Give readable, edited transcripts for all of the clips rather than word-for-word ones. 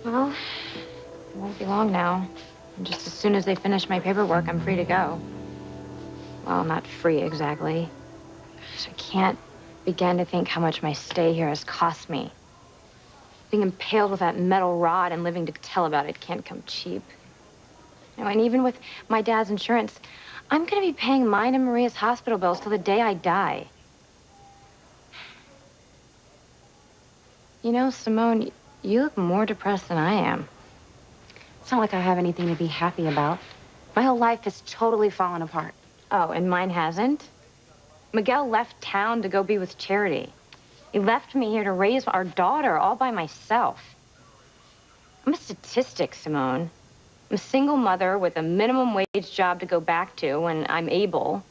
Well, it won't be long now. And just as soon as they finish my paperwork, I'm free to go. Well, not free exactly. I can't begin to think how much my stay here has cost me. Being impaled with that metal rod and living to tell about it can't come cheap. You know, and even with my dad's insurance, I'm gonna be paying mine and Maria's hospital bills till the day I die. You know, Simone, you look more depressed than I am. It's not like I have anything to be happy about. My whole life has totally fallen apart. Oh, and mine hasn't? Miguel left town to go be with Charity. He left me here to raise our daughter all by myself. I'm a statistic, Simone. I'm a single mother with a minimum wage job to go back to when I'm able.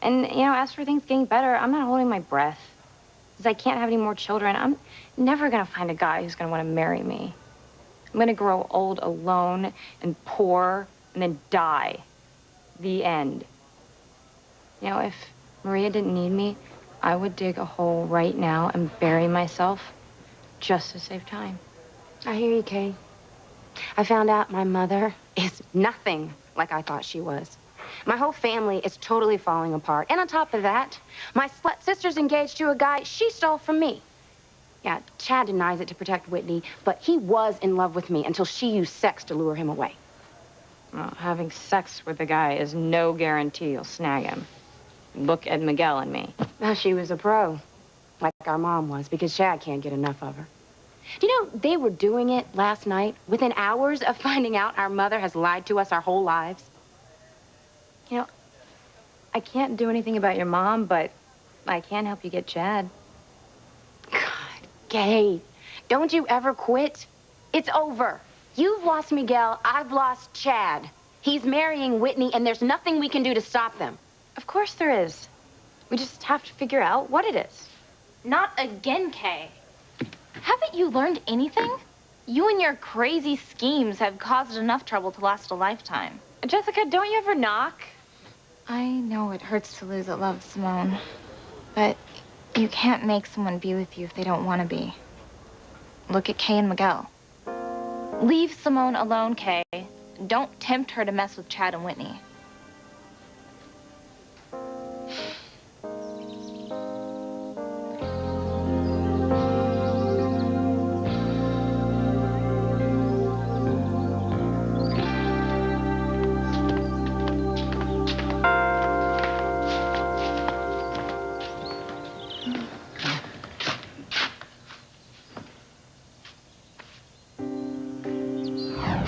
And, you know, as for things getting better, I'm not holding my breath. Because I can't have any more children, I'm never gonna find a guy who's gonna want to marry me. I'm gonna grow old alone and poor and then die. The end. You know, if Maria didn't need me, I would dig a hole right now and bury myself just to save time. I hear you, Kay. I found out my mother is nothing like I thought she was. My whole family is totally falling apart. And on top of that, my slut sister's engaged to a guy she stole from me. Yeah, Chad denies it to protect Whitney, but he was in love with me until she used sex to lure him away. Well, having sex with a guy is no guarantee you'll snag him. Look at Miguel and me. Well, she was a pro, like our mom was, because Chad can't get enough of her. Do you know, they were doing it last night within hours of finding out our mother has lied to us our whole lives. You know, I can't do anything about your mom, but I can help you get Chad. God, Kay, don't you ever quit? It's over. You've lost Miguel, I've lost Chad. He's marrying Whitney, and there's nothing we can do to stop them. Of course there is. We just have to figure out what it is. Not again, Kay. Haven't you learned anything? You and your crazy schemes have caused enough trouble to last a lifetime. Jessica, don't you ever knock? I know it hurts to lose a love, Simone. But you can't make someone be with you if they don't want to be. Look at Kay and Miguel. Leave Simone alone, Kay. Don't tempt her to mess with Chad and Whitney.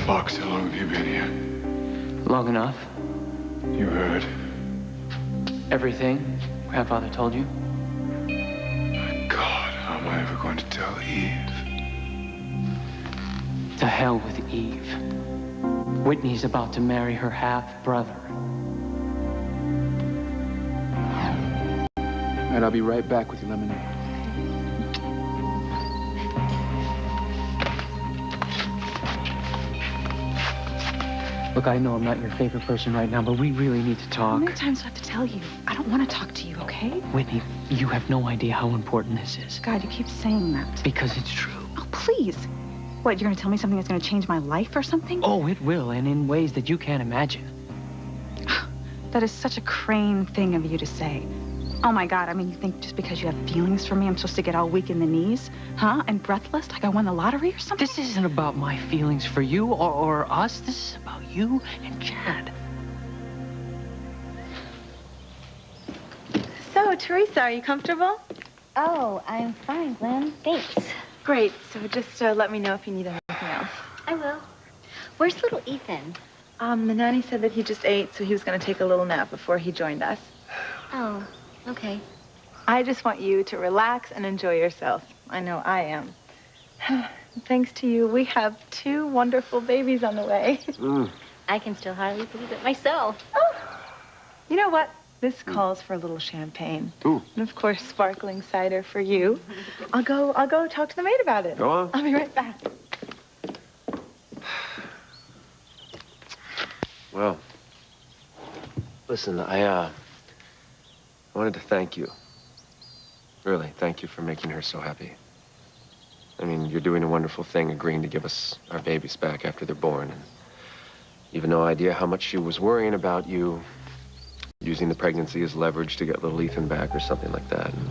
Fox, how long have you been here? Long enough. You heard? Everything Grandfather told you? My God, how am I ever going to tell Eve? To hell with Eve. Whitney's about to marry her half-brother. And I'll be right back with your lemonade. Look, I know I'm not your favorite person right now, but we really need to talk. How many times do I have to tell you? I don't want to talk to you, okay? Whitney, you have no idea how important this is. God, you keep saying that. Because it's true. Oh, please. What, you're going to tell me something that's going to change my life or something? Oh, it will, and in ways that you can't imagine. That is such a Crane thing of you to say. Oh, my God, I mean, you think just because you have feelings for me, I'm supposed to get all weak in the knees? Huh? And breathless, like I won the lottery or something? This isn't about my feelings for you or us. This is about you and Chad. So, Teresa, are you comfortable? Oh, I'm fine, Glenn. Thanks. Great. So just let me know if you need anything else. I will. Where's little Ethan? The nanny said that he just ate, so he was going to take a little nap before he joined us. Oh, okay. I just want you to relax and enjoy yourself. I know I am. Thanks to you, we have 2 wonderful babies on the way. I can still hardly believe it myself. Oh. You know what? This calls for a little champagne. Ooh. And of course, sparkling cider for you. I'll go talk to the maid about it. Go on. I'll be right back. Well, listen, I wanted to thank you. Really, thank you for making her so happy. I mean, you're doing a wonderful thing agreeing to give us our babies back after they're born. And you've no idea how much she was worrying about you using the pregnancy as leverage to get little Ethan back or something like that. And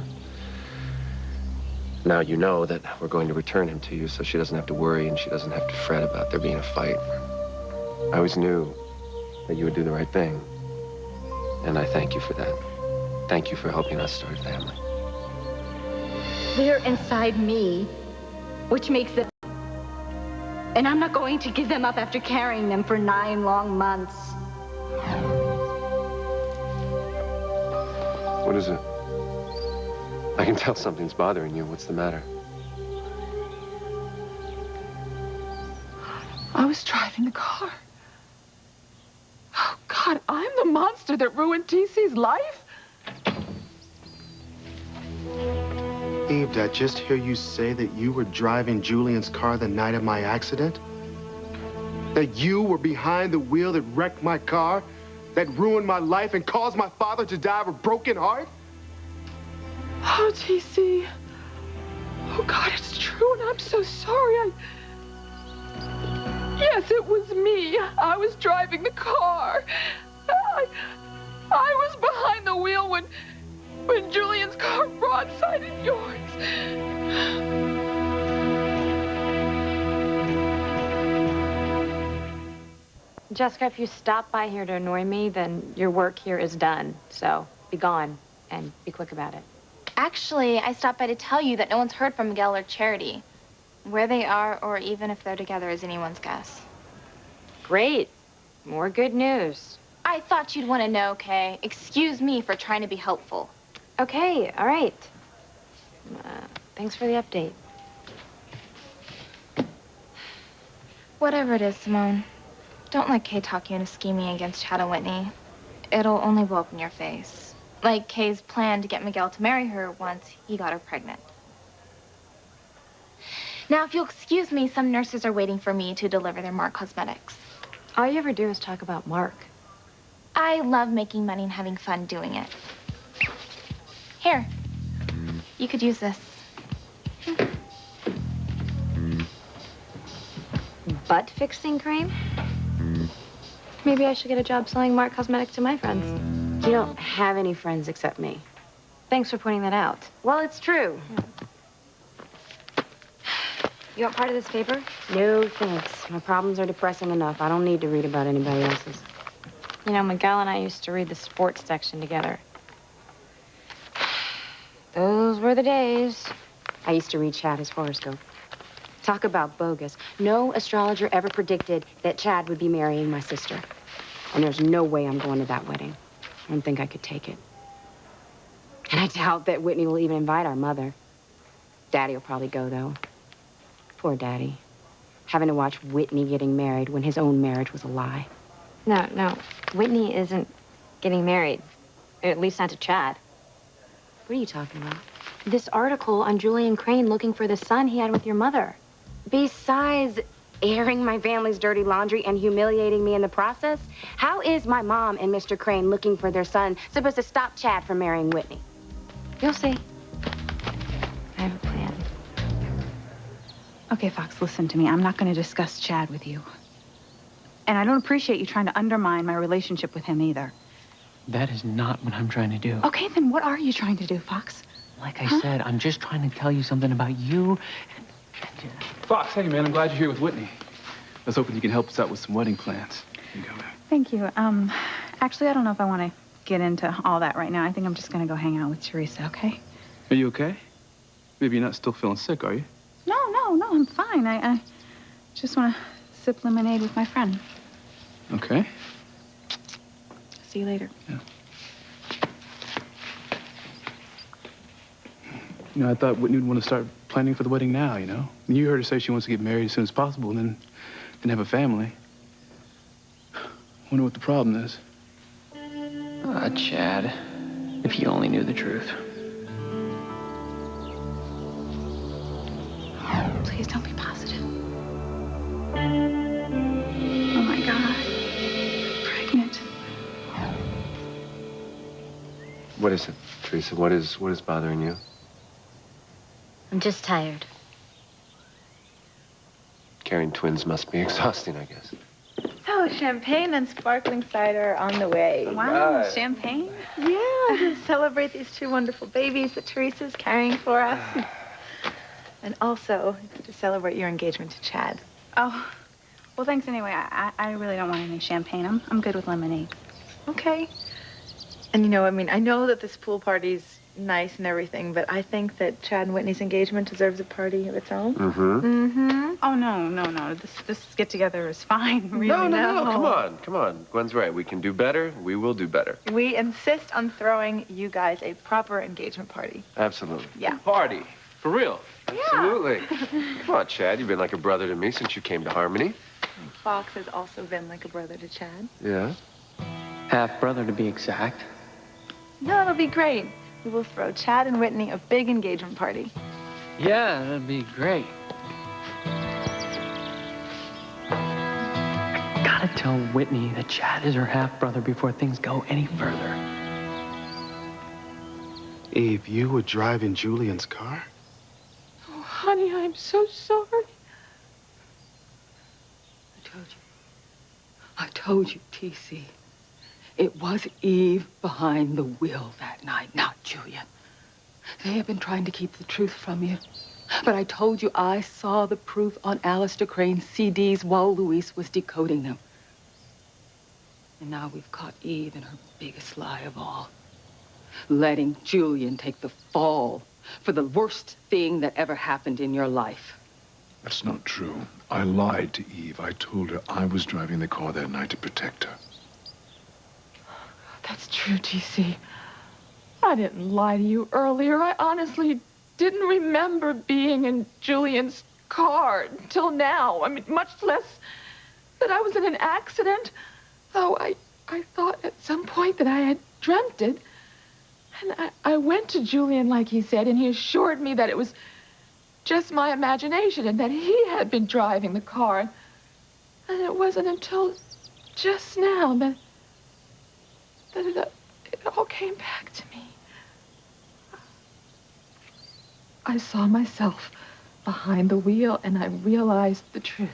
now you know that we're going to return him to you, so she doesn't have to worry and she doesn't have to fret about there being a fight. I always knew that you would do the right thing. And I thank you for that. Thank you for helping us start a family. They're inside me, which makes it... And I'm not going to give them up after carrying them for 9 long months. What is it? I can tell something's bothering you. What's the matter? I was driving the car. Oh, God, I'm the monster that ruined TC's life? Eve, did I just hear you say that you were driving Julian's car the night of my accident? That you were behind the wheel that wrecked my car? That ruined my life and caused my father to die of a broken heart? Oh, TC. Oh, God, it's true, and I'm so sorry. Yes, it was me. I was driving the car. I was behind the wheel when Julian's car broadsided yours. Jessica, if you stop by here to annoy me, then your work here is done. So be gone and be quick about it. Actually, I stopped by to tell you that no one's heard from Miguel or Charity. Where they are, or even if they're together, is anyone's guess. Great. More good news. I thought you'd want to know, Kay. Excuse me for trying to be helpful. Okay, all right. Thanks for the update. Whatever it is, Simone, don't let Kay talk you into scheming against Chad and Whitney. It'll only blow up in your face. Like Kay's plan to get Miguel to marry her once he got her pregnant. Now, if you'll excuse me, some nurses are waiting for me to deliver their Mark cosmetics. All you ever do is talk about Mark. I love making money and having fun doing it. Here, you could use this. Butt fixing cream? Maybe I should get a job selling Mark Cosmetics to my friends. You don't have any friends except me. Thanks for pointing that out. Well, it's true. You want part of this paper? No, thanks. My problems are depressing enough. I don't need to read about anybody else's. You know, Miguel and I used to read the sports section together. Those were the days. I used to read Chad his horoscope. Talk about bogus. No astrologer ever predicted that Chad would be marrying my sister. And there's no way I'm going to that wedding. I don't think I could take it. And I doubt that Whitney will even invite our mother. Daddy will probably go, though. Poor Daddy. Having to watch Whitney getting married when his own marriage was a lie. No. Whitney isn't getting married. At least not to Chad. What are you talking about? This article on Julian Crane looking for the son he had with your mother. Besides airing my family's dirty laundry and humiliating me in the process, how is my mom and Mr. Crane looking for their son supposed to stop Chad from marrying Whitney? You'll see. I have a plan. Okay, Fox, listen to me. I'm not going to discuss Chad with you. And I don't appreciate you trying to undermine my relationship with him either. That is not what I'm trying to do. Okay, then what are you trying to do, Fox? Like I said, I'm just trying to tell you something about you. Fox, hey, man, I'm glad you're here with Whitney. I was hoping you can help us out with some wedding plans. Here you go, man. Thank you. Actually, I don't know if I want to get into all that right now. I think I'm just going to go hang out with Teresa, okay? Are you okay? Maybe you're not still feeling sick, are you? No, I'm fine. I just want to sip lemonade with my friend. Okay. See you later. Yeah. You know, I thought Whitney would want to start planning for the wedding now, you know? And you heard her say she wants to get married as soon as possible and then have a family. Wonder what the problem is. Chad, if you only knew the truth. Please don't be positive. Oh, my God. I'm pregnant. What is it, Teresa? What is bothering you? I'm just tired. Carrying twins must be exhausting, I guess. So, champagne and sparkling cider on the way. Wow, Right. champagne? Yeah, to celebrate these two wonderful babies that Teresa's carrying for us. And also to celebrate your engagement to Chad. Oh, well, thanks anyway. I really don't want any champagne. I'm good with lemonade. Okay. And you know, I mean, I know that this pool party's nice and everything, but I think that Chad and Whitney's engagement deserves a party of its own. Mm-hmm. Oh, no. This get-together is fine, really. No. Come on. Gwen's right. We can do better. We will do better. We insist on throwing you guys a proper engagement party. Absolutely. Yeah. Party. For real. Yeah. Absolutely. Come on, Chad. You've been like a brother to me since you came to Harmony. Fox has also been like a brother to Chad. Yeah. Half-brother, to be exact. No, it'll be great. We will throw Chad and Whitney a big engagement party. Yeah, that'd be great. Gotta tell Whitney that Chad is her half-brother before things go any further. Eve, you were driving Julian's car? Oh, honey, I'm so sorry. I told you, TC. It was Eve behind the wheel that night, not Julian. They have been trying to keep the truth from you. But I told you I saw the proof on Alistair Crane's CDs while Luis was decoding them. And now we've caught Eve in her biggest lie of all. Letting Julian take the fall for the worst thing that ever happened in your life. That's not true. I lied to Eve. I told her I was driving the car that night to protect her. That's true, TC. I didn't lie to you earlier. I honestly didn't remember being in Julian's car until now. I mean, much less that I was in an accident. Though I thought at some point that I had dreamt it. And I went to Julian, like he said, and he assured me that it was just my imagination and that he had been driving the car. And it wasn't until just now that it all came back to me. I saw myself behind the wheel and I realized the truth.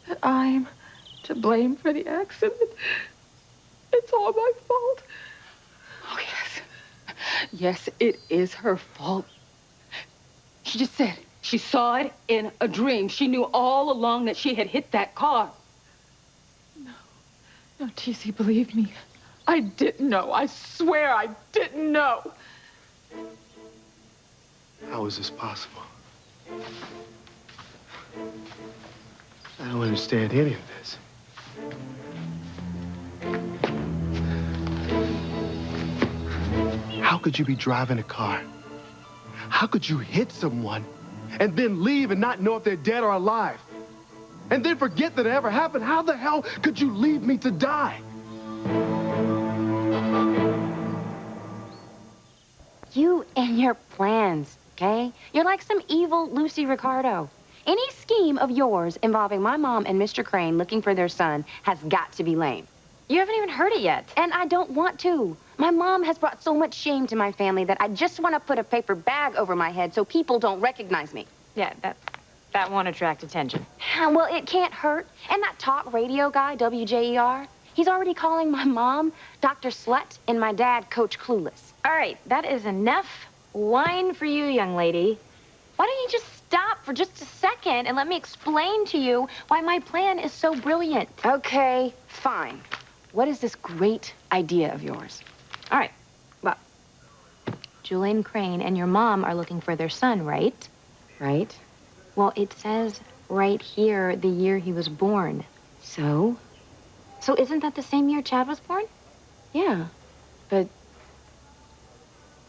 That I'm to blame for the accident. It's all my fault. Oh, yes. Yes, it is her fault. She just said she saw it in a dream. She knew all along that she had hit that car. No, TC, believe me. I didn't know. I swear I didn't know. How is this possible? I don't understand any of this. How could you be driving a car? How could you hit someone and then leave and not know if they're dead or alive? And then forget that it ever happened? How the hell could you leave me to die? You and your plans, okay? You're like some evil Lucy Ricardo. Any scheme of yours involving my mom and Mr. Crane looking for their son has got to be lame. You haven't even heard it yet. And I don't want to. My mom has brought so much shame to my family that I just want to put a paper bag over my head so people don't recognize me. Yeah, that won't attract attention. Well, it can't hurt. And that talk radio guy, WJER, he's already calling my mom Dr. Slut and my dad Coach Clueless. All right, that is enough wine for you, young lady. Why don't you just stop for just a second and let me explain to you why my plan is so brilliant? Okay, fine. What is this great idea of yours? All right, well, Julian Crane and your mom are looking for their son, right? Right? Well, it says right here the year he was born. So? So isn't that the same year Chad was born? Yeah, but...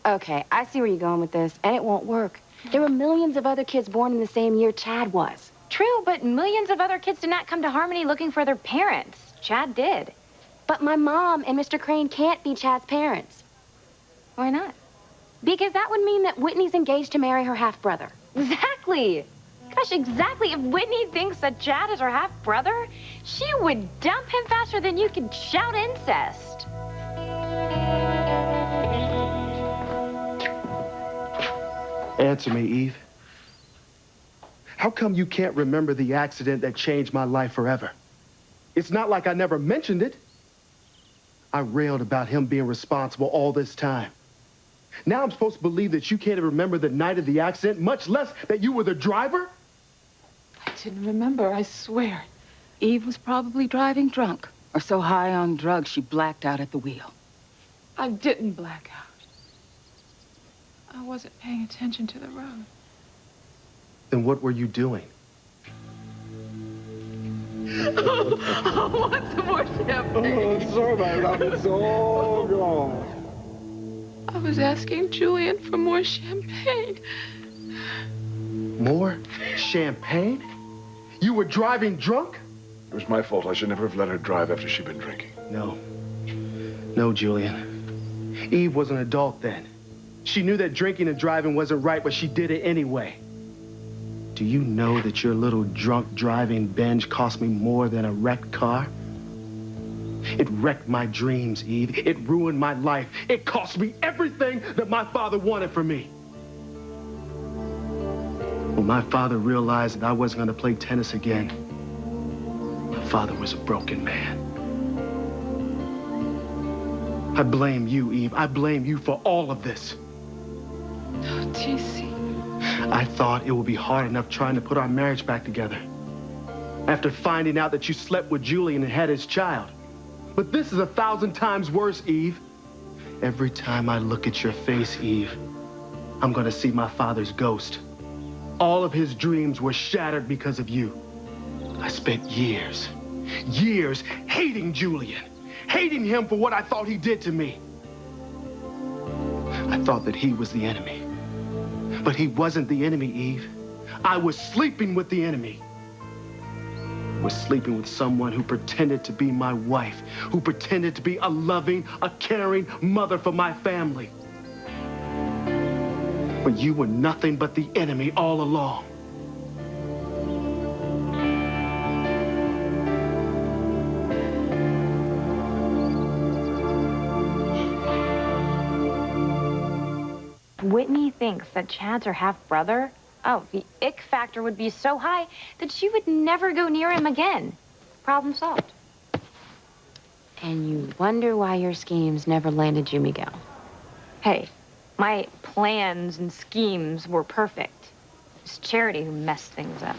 Okay, I see where you're going with this, and it won't work. There were millions of other kids born in the same year Chad was. True, but millions of other kids did not come to Harmony looking for their parents. Chad did. But my mom and Mr. Crane can't be Chad's parents. Why not? Because that would mean that Whitney's engaged to marry her half-brother. Exactly. Gosh, exactly. If Whitney thinks that Chad is her half-brother, she would dump him faster than you could shout incest. Answer me, Eve. How come you can't remember the accident that changed my life forever? It's not like I never mentioned it. I railed about him being responsible all this time. Now I'm supposed to believe that you can't even remember the night of the accident, much less that you were the driver? I didn't remember, I swear. Eve was probably driving drunk or so high on drugs she blacked out at the wheel. I didn't black out. I wasn't paying attention to the road. Then what were you doing? I want some more champagne. Sorry about it. I'm so gone. I was asking Julian for more champagne. More champagne? You were driving drunk? It was my fault. I should never have let her drive after she'd been drinking. No. No, Julian. Eve was an adult then. She knew that drinking and driving wasn't right, but she did it anyway. Do you know that your little drunk driving binge cost me more than a wrecked car? It wrecked my dreams, Eve. It ruined my life. It cost me everything that my father wanted for me. When my father realized that I wasn't going to play tennis again, my father was a broken man. I blame you, Eve. I blame you for all of this. Oh, TC. I thought it would be hard enough trying to put our marriage back together after finding out that you slept with Julian and had his child. But this is 1,000 times worse, Eve. Every time I look at your face, Eve, I'm gonna see my father's ghost. All of his dreams were shattered because of you. I spent years hating Julian, hating him for what I thought he did to me. I thought that he was the enemy. But he wasn't the enemy, Eve. I was sleeping with the enemy. I was sleeping with someone who pretended to be my wife, who pretended to be a loving, a caring mother for my family. But you were nothing but the enemy all along. Whitney thinks that Chad's her half-brother. Oh, the ick factor would be so high that she would never go near him again. Problem solved. And you wonder why your schemes never landed you, Miguel. Hey, my plans and schemes were perfect. It's Charity who messed things up.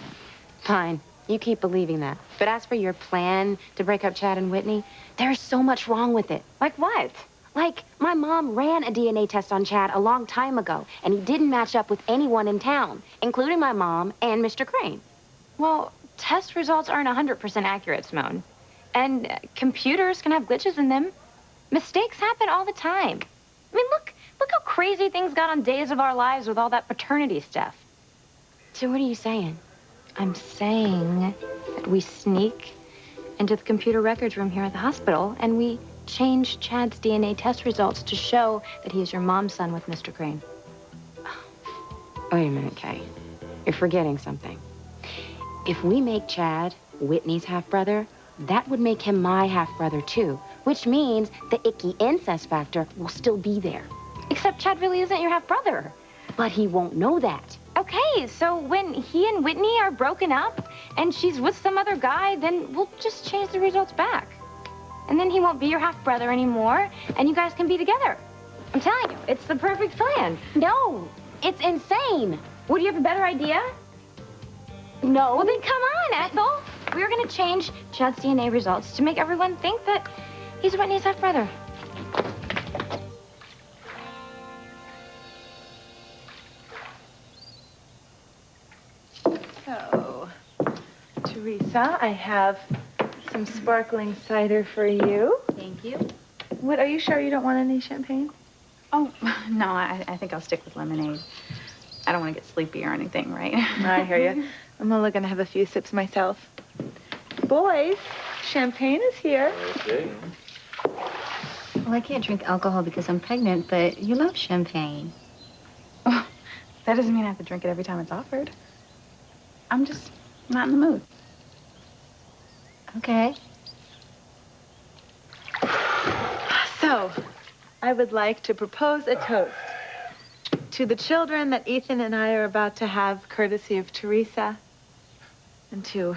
Fine, you keep believing that. But as for your plan to break up Chad and Whitney, there's so much wrong with it. Like what? Like, my mom ran a DNA test on Chad a long time ago, and he didn't match up with anyone in town, including my mom and Mr. Crane. Well, test results aren't 100% accurate, Simone. And computers can have glitches in them. Mistakes happen all the time. I mean, look how crazy things got on Days of Our Lives with all that paternity stuff. So what are you saying? I'm saying that we sneak into the computer records room here at the hospital, and we change Chad's DNA test results to show that he is your mom's son with Mr. Crane. Wait a minute, Kay. You're forgetting something. If we make Chad Whitney's half-brother, that would make him my half-brother, too, which means the icky incest factor will still be there. Except Chad really isn't your half-brother. But he won't know that. Okay, so when he and Whitney are broken up and she's with some other guy, then we'll just change the results back. And then he won't be your half-brother anymore, and you guys can be together. I'm telling you, it's the perfect plan. No, it's insane. Would you have a better idea? No. Well, then come on, Ethel. We're going to change Chad's DNA results to make everyone think that he's Whitney's half-brother. So, Teresa, I have some sparkling cider for you. Thank you. What, are you sure you don't want any champagne? Oh, no, I think I'll stick with lemonade. I don't want to get sleepy or anything, right? I hear you. I'm only going to have a few sips myself. Boys, champagne is here. Okay. Well, I can't drink alcohol because I'm pregnant, but you love champagne. Oh, that doesn't mean I have to drink it every time it's offered. I'm just not in the mood. Okay. So, I would like to propose a toast to the children that Ethan and I are about to have, courtesy of Teresa And to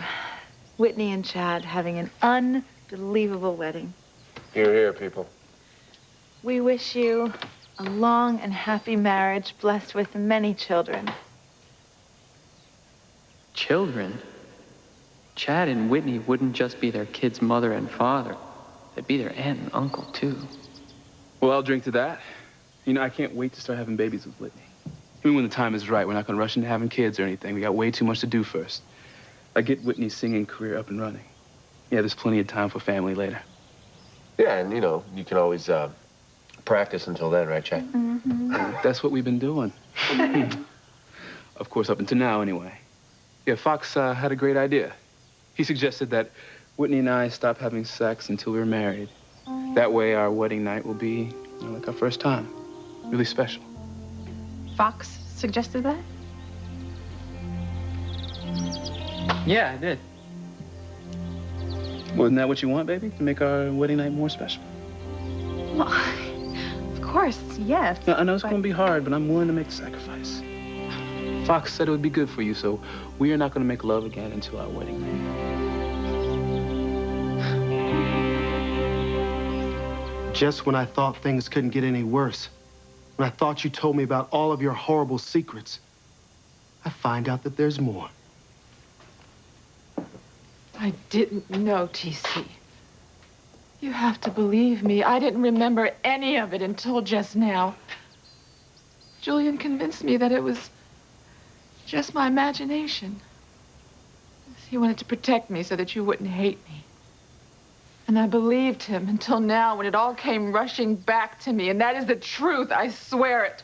Whitney and Chad having an unbelievable wedding. Hear, hear, people. We wish you a long and happy marriage blessed with many children. Children? Chad and Whitney wouldn't just be their kids' mother and father. They'd be their aunt and uncle, too. Well, I'll drink to that. You know, I can't wait to start having babies with Whitney. I mean, when the time is right, we're not going to rush into having kids or anything. We got way too much to do first. I get Whitney's singing career up and running. Yeah, there's plenty of time for family later. Yeah, and, you know, you can always practice until then, right, Chad? Mm-hmm. That's what we've been doing. Of course, up until now, anyway. Yeah, Fox had a great idea. He suggested that Whitney and I stop having sex until we were married. That way, our wedding night will be, you know, like our first time. Really special. Fox suggested that? Yeah, I did. Well, isn't that what you want, baby? To make our wedding night more special? Well, of course, yes. Now, I know it's going to be hard, but I'm willing to make the sacrifice. Fox said it would be good for you, so we are not going to make love again until our wedding night. Just when I thought things couldn't get any worse, when I thought you told me about all of your horrible secrets, I find out that there's more. I didn't know, TC. You have to believe me. I didn't remember any of it until just now. Julian convinced me that it was just my imagination. He wanted to protect me so that you wouldn't hate me. And I believed him until now when it all came rushing back to me. And that is the truth, I swear it.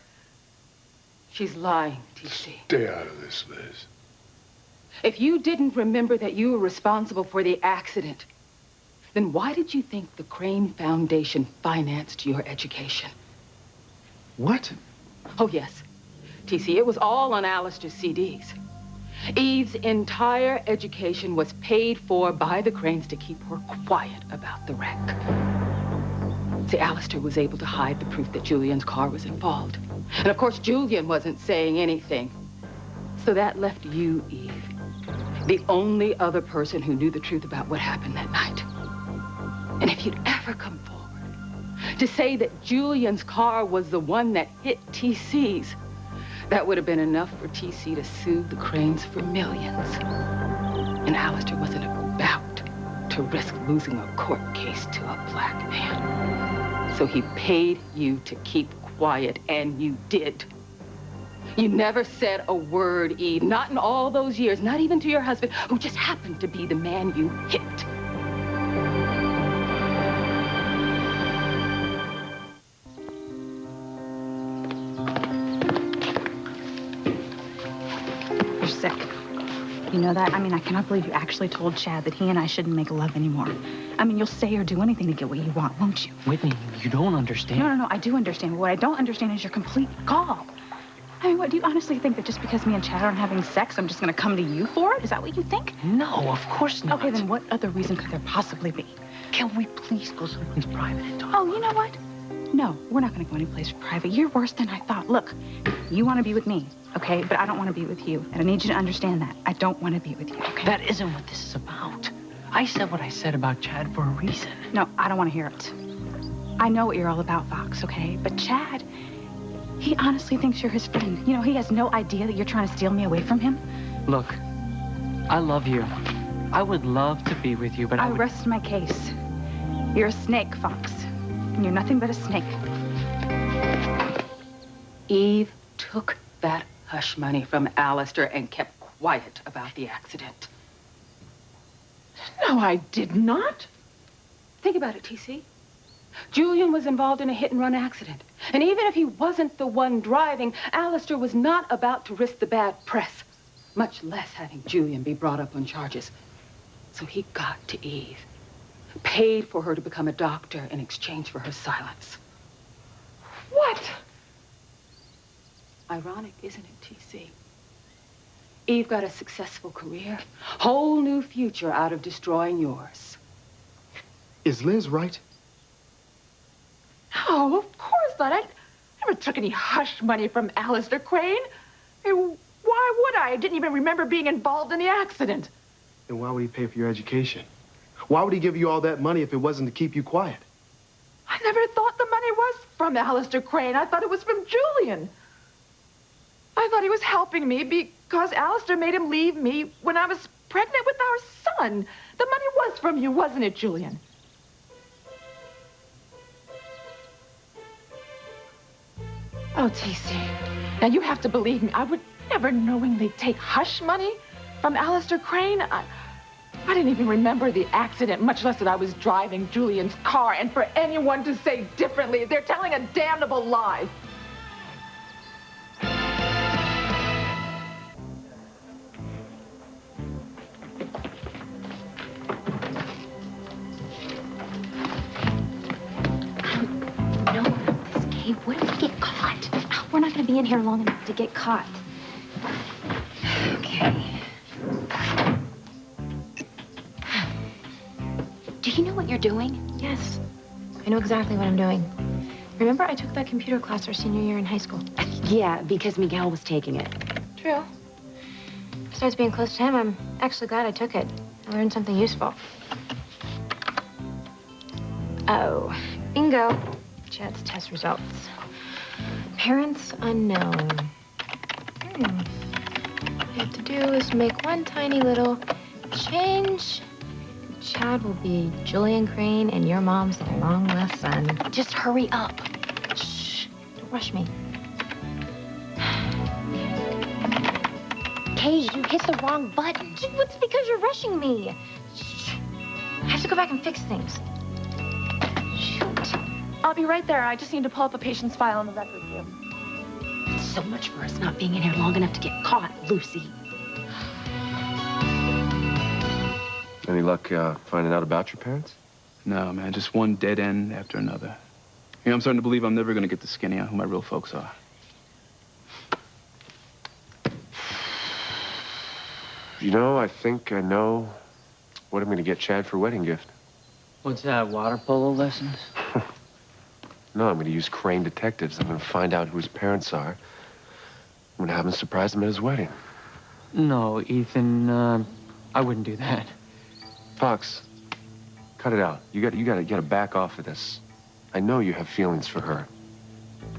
She's lying, TC. Stay out of this, Liz. If you didn't remember that you were responsible for the accident, then why did you think the Crane Foundation financed your education? What? Oh, yes. TC, it was all on Alistair's CDs. Eve's entire education was paid for by the Cranes to keep her quiet about the wreck. See, Alistair was able to hide the proof that Julian's car was involved. And of course, Julian wasn't saying anything. So that left you, Eve, the only other person who knew the truth about what happened that night. And if you'd ever come forward to say that Julian's car was the one that hit TC's, that would have been enough for TC to sue the Cranes for millions. And Alistair wasn't about to risk losing a court case to a black man. So he paid you to keep quiet, and you did. You never said a word, Eve, not in all those years, not even to your husband, who just happened to be the man you hit. You're sick. You know that? I mean, I cannot believe you actually told Chad that he and I shouldn't make love anymore. I mean, you'll say or do anything to get what you want, won't you? Whitney, you don't understand. No, I do understand. But what I don't understand is your complete gall. I mean, what, do you honestly think that just because me and Chad aren't having sex, I'm just going to come to you for it? Is that what you think? No, of course not. Okay, then what other reason could there possibly be? Can we please go someplace private and talk? Oh, you know what? No, we're not going to go anyplace private. You're worse than I thought. Look, you want to be with me, okay? But I don't want to be with you. And I need you to understand that. I don't want to be with you, okay? That isn't what this is about. I said what I said about Chad for a reason. No, I don't want to hear it. I know what you're all about, Fox, okay? But Chad, he honestly thinks you're his friend. You know, he has no idea that you're trying to steal me away from him. Look, I love you. I would love to be with you, but I rest my case. You're a snake, Fox. And you're nothing but a snake. Eve took that hush money from Alistair and kept quiet about the accident. No, I did not. Think about it, TC. Julian was involved in a hit-and-run accident. And even if he wasn't the one driving, Alistair was not about to risk the bad press, much less having Julian be brought up on charges. So he got to Eve, paid for her to become a doctor in exchange for her silence. What? Ironic, isn't it, TC? Eve got a successful career, whole new future out of destroying yours. Is Liz right? No, of course not. I never took any hush money from Alistair Crane. I mean, why would I? I didn't even remember being involved in the accident. Then why would he pay for your education? Why would he give you all that money if it wasn't to keep you quiet? I never thought the money was from Alistair Crane. I thought it was from Julian. I thought he was helping me because Alistair made him leave me when I was pregnant with our son. The money was from you, wasn't it, Julian? Oh, TC, now you have to believe me. I would never knowingly take hush money from Alistair Crane. I didn't even remember the accident, much less that I was driving Julian's car. And for anyone to say differently, they're telling a damnable lie. What if we get caught? We're not going to be in here long enough to get caught. Okay. Do you know what you're doing? Yes. I know exactly what I'm doing. Remember I took that computer class our senior year in high school? Yeah, because Miguel was taking it. True. Besides being close to him, I'm actually glad I took it. I learned something useful. Oh, bingo. Chad's test results. Parents unknown. All you have to do is make one tiny little change. Chad will be Julian Crane and your mom's long-lost son. Just hurry up. Shh. Don't rush me. Kay, you hit the wrong button. It's because you're rushing me. Shh. I have to go back and fix things. I'll be right there. I just need to pull up a patient's file in the record view. It's so much for us not being in here long enough to get caught, Lucy. Any luck finding out about your parents? No, man, just one dead end after another. You know, I'm starting to believe I'm never going to get the skinny on who my real folks are. You know, I think I know what I'm going to get Chad for a wedding gift. What's that, water polo lessons? No, I'm going to use Crane detectives. I'm going to find out who his parents are. I'm going to have him surprise him at his wedding. No, Ethan, I wouldn't do that. Fox, cut it out. You gotta back off of this. I know you have feelings for her,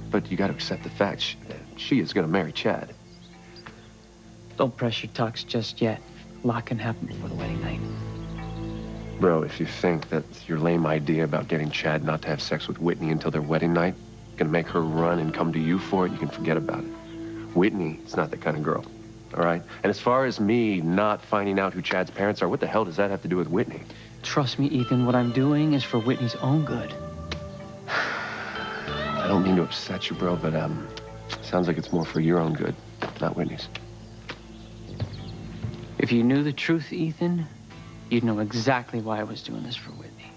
but you gotta accept the fact that she is gonna marry Chad. Don't press your tux just yet. A lot can happen before the wedding night. Bro, if you think that your lame idea about getting Chad not to have sex with Whitney until their wedding night gonna make her run and come to you for it, you can forget about it. Whitney is not that kind of girl, all right? And as far as me not finding out who Chad's parents are, what the hell does that have to do with Whitney? Trust me, Ethan, what I'm doing is for Whitney's own good. I don't mean to upset you, bro, but sounds like it's more for your own good, not Whitney's. If you knew the truth, Ethan, you'd know exactly why I was doing this for Whitney.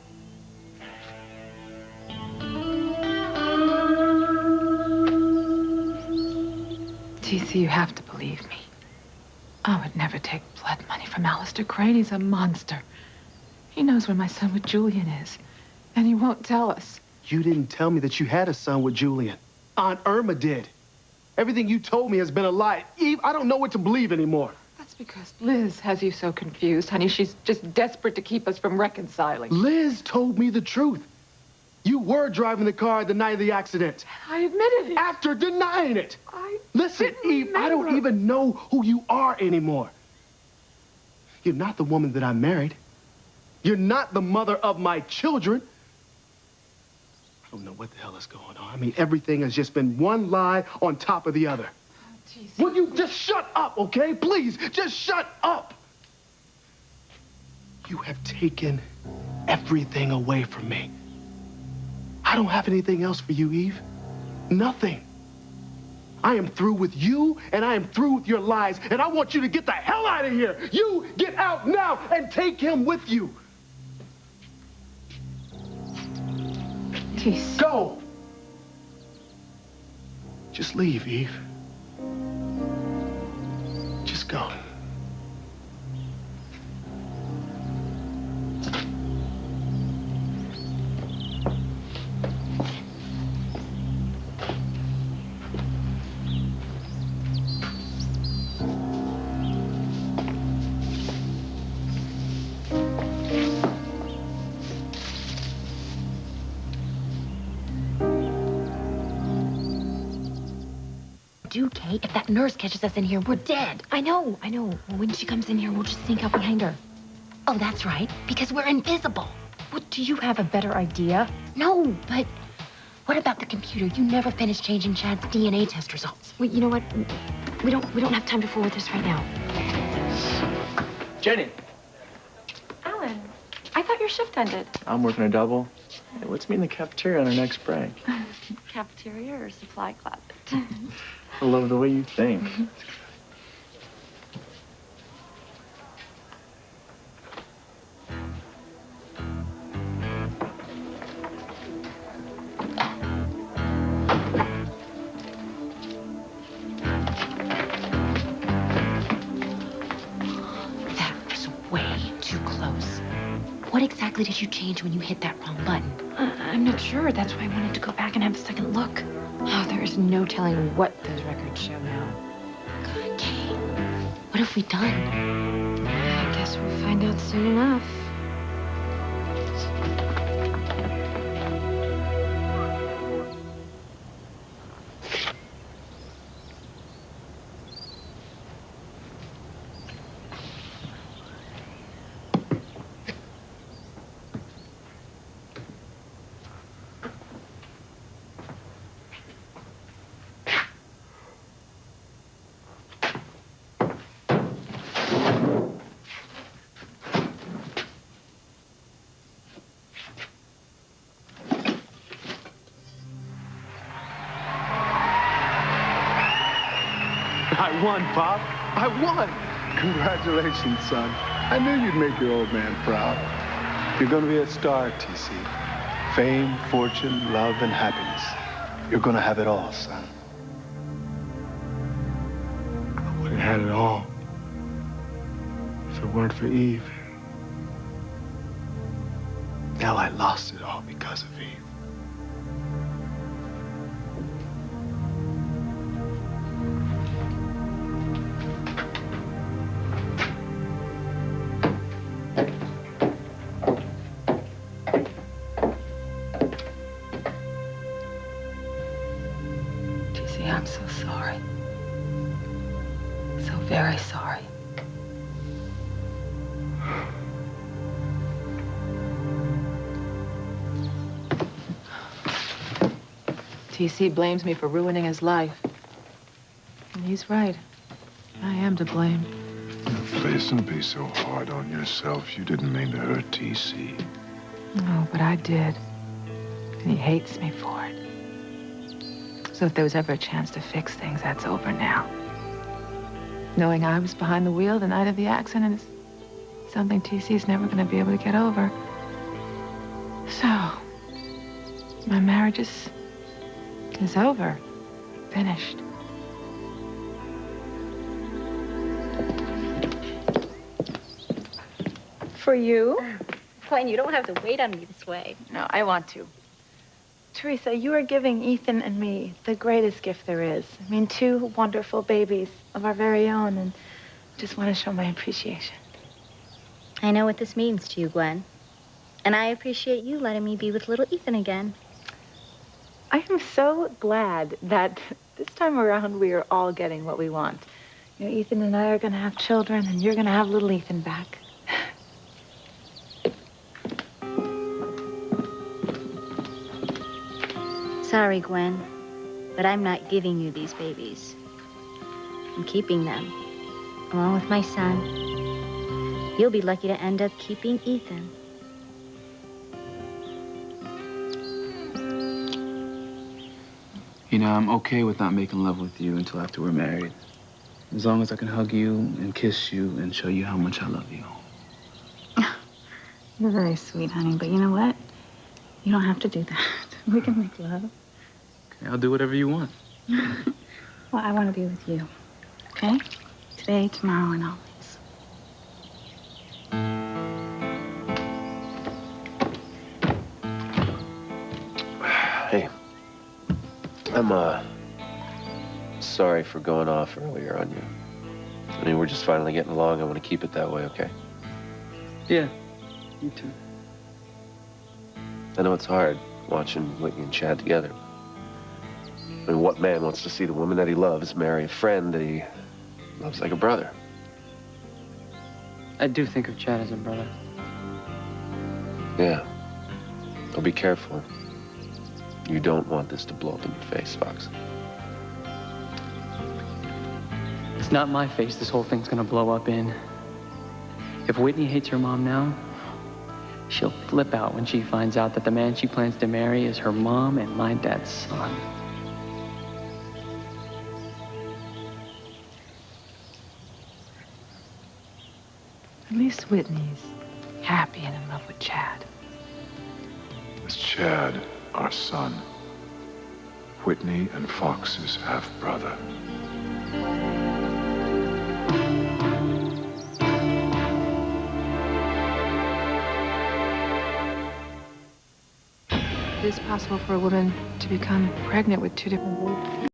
TC, you have to believe me. I would never take blood money from Alistair Crane. He's a monster. He knows where my son with Julian is, and he won't tell us. You didn't tell me that you had a son with Julian. Aunt Irma did. Everything you told me has been a lie. Eve, I don't know what to believe anymore. That's because Liz has you so confused, honey. She's just desperate to keep us from reconciling. Liz told me the truth. You were driving the car the night of the accident. I admitted it. After denying it. Listen, Eve, I don't even know who you are anymore. You're not the woman that I married. You're not the mother of my children. I don't know what the hell is going on. I mean, everything has just been one lie on top of the other. Oh, will you just shut up, okay? Please, just shut up. You have taken everything away from me. I don't have anything else for you, Eve. Nothing. I am through with you, and I am through with your lies, and I want you to get the hell out of here. You get out now and take him with you. Jeez. Go. Just leave, Eve. Just go. do, Kay. If that nurse catches us in here, we're dead. I know. When she comes in here, we'll just sneak out behind her. Oh, that's right, because we're invisible. Well, do you have a better idea? No, but what about the computer? You never finished changing Chad's DNA test results. Wait, you know what? We don't have time to fool with this right now. Jenny. Alan, I thought your shift ended. I'm working a double. Hey, let's meet in the cafeteria on our next break. Cafeteria or supply closet? I love the way you think. That was way too close. What exactly did you change when you hit that wrong button? I'm not sure. That's why I wanted to go back and have a second look. Oh, there is no telling what those records show now. God, Kay, what have we done? I guess we'll find out soon enough. I won, Pop. I won. Congratulations, son. I knew you'd make your old man proud. You're going to be a star, TC. Fame, fortune, love, and happiness. You're going to have it all, son. I would have had it all if it weren't for Eve. Now I lost it all because of Eve. I'm so sorry. So very sorry. TC blames me for ruining his life. And he's right. I am to blame. Please don't be so hard on yourself. You didn't mean to hurt TC. No, but I did. And he hates me for it. So if there was ever a chance to fix things, that's over now. Knowing I was behind the wheel the night of the accident is something TC's never going to be able to get over. So, my marriage is over. Finished. For you? Gwen, you don't have to wait on me this way. No, I want to. Teresa, you are giving Ethan and me the greatest gift there is. I mean, 2 wonderful babies of our very own, and just want to show my appreciation. I know what this means to you, Gwen. And I appreciate you letting me be with little Ethan again. I am so glad that this time around we are all getting what we want. You know, Ethan and I are going to have children, and you're going to have little Ethan back. Sorry, Gwen, but I'm not giving you these babies. I'm keeping them, along with my son. You'll be lucky to end up keeping Ethan. You know, I'm okay with not making love with you until after we're married. As long as I can hug you and kiss you and show you how much I love you. You're very sweet, honey, but you know what? You don't have to do that. We can make love. Okay, I'll do whatever you want. Well, I want to be with you, okay? Today, tomorrow, and always. Hey, I'm, sorry for going off earlier on you. I mean, we're just finally getting along. I want to keep it that way, okay? Yeah, me too. I know it's hard watching Whitney and Chad together. I mean, what man wants to see the woman that he loves marry a friend that he loves like a brother? I do think of Chad as a brother. Yeah. Well, be careful. You don't want this to blow up in your face, Fox. It's not my face this whole thing's gonna blow up in. If Whitney hates her mom now, she'll flip out when she finds out that the man she plans to marry is her mom and my dad's son. At least Whitney's happy and in love with Chad. Is Chad our son? Whitney and Fox's half-brother. It is possible for a woman to become pregnant with two different boys.